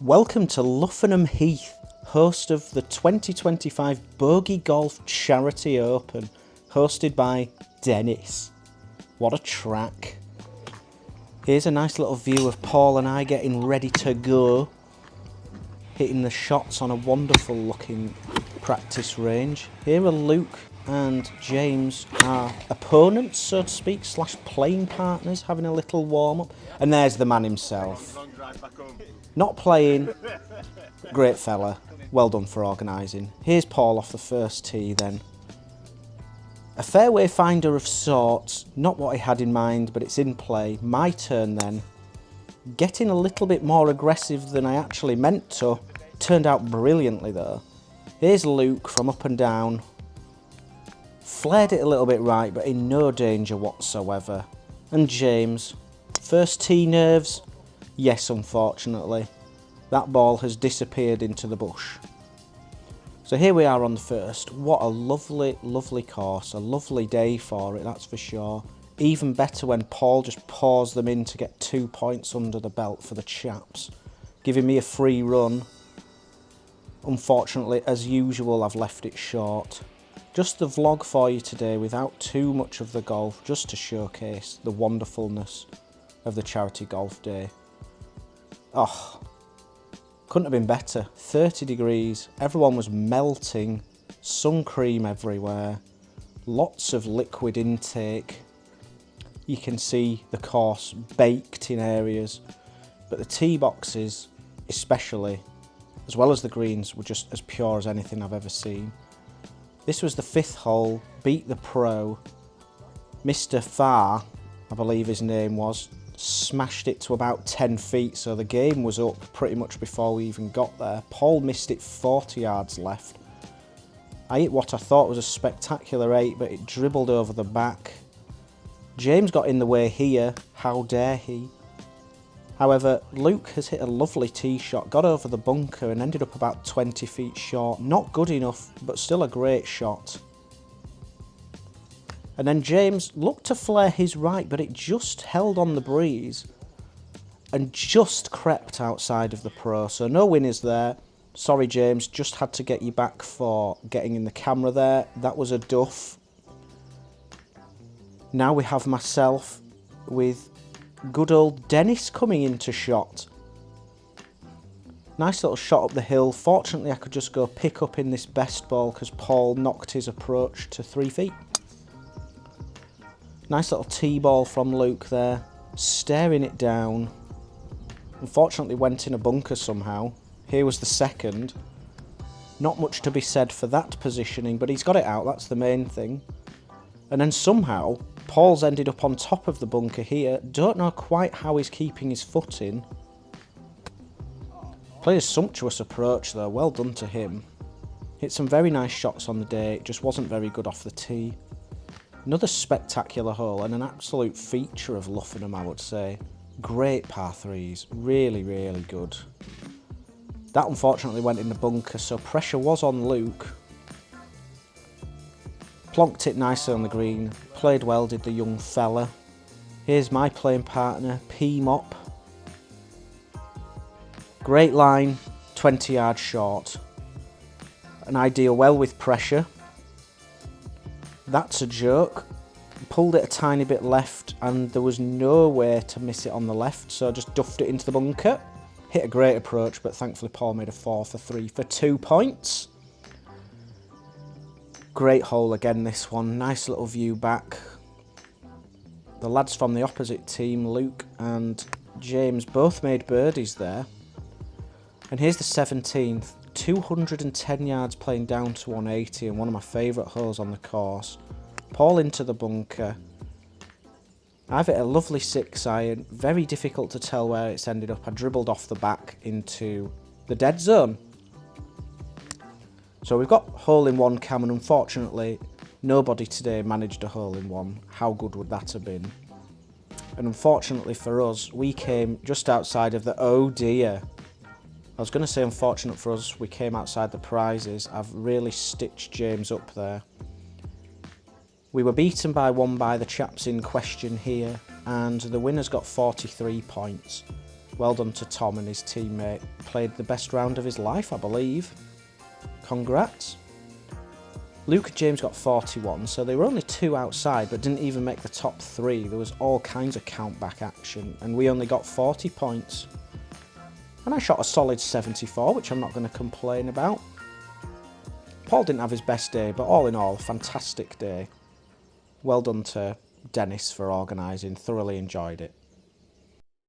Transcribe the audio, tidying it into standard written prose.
Welcome to Luffenham Heath, host of the 2025 Bogey Golf Charity Open, hosted by Dennis. What a track. Here's a nice little view of Paul and I getting ready to go, hitting the shots on a wonderful looking practice range. Here are Luke and James, our opponents, so to speak, slash playing partners, having a little warm up. And there's the man himself. Not playing, great fella, well done for organising. Here's Paul off the first tee then. A fairway finder of sorts, not what I had in mind, but it's in play. My turn then. Getting a little bit more aggressive than I actually meant to. Turned out brilliantly though. Here's Luke from up and down. Flared it a little bit right, but in no danger whatsoever. And James, first tee nerves? Yes, unfortunately. That ball has disappeared into the bush. So here we are on the first. What a lovely, lovely course. A lovely day for it, that's for sure. Even better when Paul just pours them in to get 2 points under the belt for the chaps. Giving me a free run. Unfortunately, as usual, I've left it short. Just the vlog for you today without too much of the golf, just to showcase the wonderfulness of the charity golf day. Oh, couldn't have been better. 30 degrees, everyone was melting, sun cream everywhere, lots of liquid intake. You can see the course baked in areas, but the tee boxes especially, as well as the greens, were just as pure as anything I've ever seen. This was the 5th hole, beat the pro, Mr. Farr, I believe his name was, smashed it to about 10 feet, so the game was up pretty much before we even got there. Paul missed it 40 yards left. I hit what I thought was a spectacular 8, but it dribbled over the back. James got in the way here, how dare he. However, Luke has hit a lovely tee shot, got over the bunker and ended up about 20 feet short. Not good enough, but still a great shot. And then James looked to flare his right, but it just held on the breeze and just crept outside of the pro. So no winners there. Sorry, James, just had to get you back for getting in the camera there. That was a duff. Now we have myself with good old Dennis coming into shot. Nice little shot up the hill. Fortunately, I could just go pick up in this best ball because Paul knocked his approach to 3 feet. Nice little tee ball from Luke there, staring it down. Unfortunately went in a bunker somehow. Here was the second. Not much to be said for that positioning, but he's got it out, that's the main thing. And then somehow, Paul's ended up on top of the bunker here. Don't know quite how he's keeping his footing. Played a sumptuous approach though, well done to him. Hit some very nice shots on the day, it just wasn't very good off the tee. Another spectacular hole and an absolute feature of Luffenham, I would say. Great par 3s, really, really good. That unfortunately went in the bunker, so pressure was on Luke. Plonked it nicely on the green, played well did the young fella. Here's my playing partner, P-Mop. Great line, 20 yards short. An ideal well with pressure. That's a joke. Pulled it a tiny bit left and there was no way to miss it on the left, so just duffed it into the bunker. Hit a great approach, but thankfully Paul made a 4 for 3 for 2 points. Great hole again this one, nice little view back. The lads from the opposite team, Luke and James, both made birdies there. And here's the 17th. 210 yards playing down to 180 and one of my favourite holes on the course. Paul into the bunker. I've hit a lovely 6-iron, very difficult to tell where it's ended up. I dribbled off the back into the dead zone. So we've got hole-in-one cam and unfortunately nobody today managed a hole-in-one. How good would that have been? And unfortunately for us, we came just outside of the, oh dear. I was going to say unfortunate for us, we came outside the prizes. I've really stitched James up there. We were beaten by 1 by the chaps in question here, and the winners got 43 points. Well done to Tom and his teammate. Played the best round of his life, I believe. Congrats. Luke and James got 41, so they were only 2 outside, but didn't even make the top 3. There was all kinds of count-back action, and we only got 40 points. And I shot a solid 74, which I'm not going to complain about. Paul didn't have his best day, but all in all, a fantastic day. Well done to Dennis for organising, thoroughly enjoyed it.